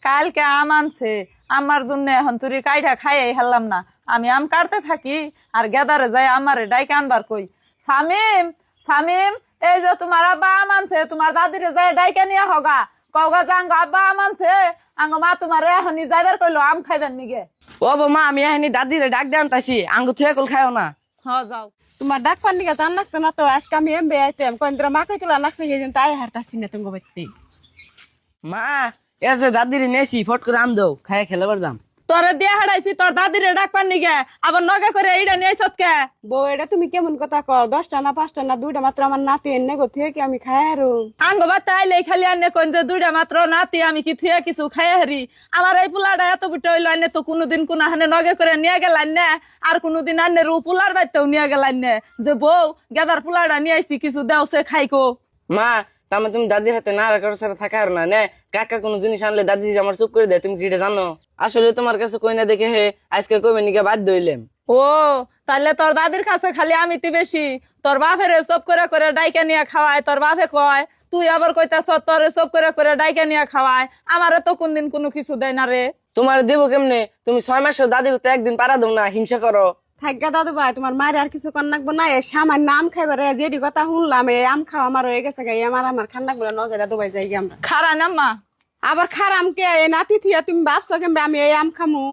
কালকে আম আনছে আমার জন্য, এখন তুই কাইটা খাইয়াই হেললাম না। আমি আম কাটতে থাকি আর গেদারে যাই আমারে ডাইকে আনবার কই। শামিম, শামিম, এই যে তোমার আব্বা আম আনছে, তোমার দাদিরে যাই ডাইকে নিয়ে হগা, কওগা যে আঙ্গ আব্বা আম আনছে, আঙ্গ মা তোমার এখনই যাইবার কইলো আম খাইবেন নিগে। ও মা, আমি এখানে দাদিরে ডাক দিয়ে আনতাছি, আঙ্গু থুয়ে কল খাও না। যাও। তোমার ডাক পান নিকা জান লাগতো না তো, আজকে আমি এমবে আইতাম কইন্দ্রা মা কই তোলা লাগছে সেদিন তাই হারতাছি না তুমি বাইতে। মা এসে দাদিরে নেছি, ফট করে আম দাও, খাইয়া খেলাবার যাম। তোরে দিয়ে হারাইছি তোর দাদিরে ডাকবার নিগে, আবার নগে করে এইটা নিয়ে কে? বউ এটা তুমি কেমন কথা কও? 10টা না 5টা না 2টা মাত্র আমার নাতি এনে গো থুয়ে কি আমি খাই আরো? আঙ্গ বাতা আইলে খালি আনে কোন যে 2টা মাত্র নাতি, আমি কি থুয়ে কিছু খাই হারি? আমার এই পোলাটা এত বুটা হইলো, আনে তো কোনোদিন কোন হানে নগে করে নিয়ে গেলাম না, আর কোনোদিন আনে রু পোলার বাইতেও নিয়ে গেলাম না যে বউ গেদার পোলাটা নিয়ে আইছি কিছু দেও সে খাইকো। মা তার তুমি দাদির হাতে না রাখার সাথে থাকা আর না নে, কাকা কোনো জিনিস আনলে দাদি যে আমার চুপ করে দেয়, তুমি কি এটা জানো? আসলে তোমার কাছে কই না দেখে হে আজকে কইবে নিকে বাধ্য হইলাম। ও তাহলে তোর দাদির কাছে খালি আমি তি বেশি, তোর বাপের সব করে করে ডাইকে নিয়ে খাওয়ায়, তোর বাপে কয়, তুই আবার কইতাছ তোর সব করে করে ডাইকে নিয়ে খাওয়ায়, আমারে তো কোনদিন কোনো কিছু দেয় না রে। তোমার দেব কেমনে? তুমি 6 মাসের দাদি তো একদিন পারা দাও না, হিংসা করো। থাকা দাদু ভাই তোমার মায়ের আর কিছু কর নাকবো না, এই সামান্য আম খাইবারে যেটি কথা শুনলাম, এই আম খাওয়া আমার হয়ে গেছে গাই, আমার খান নাকবো না, নজরে দাদু ভাই যাই আমরা। খারা নাম্মা আবার খারাম কে এই নাতি থিয়া তুমি ভাবছো কেমবে আমি এই আম খামু?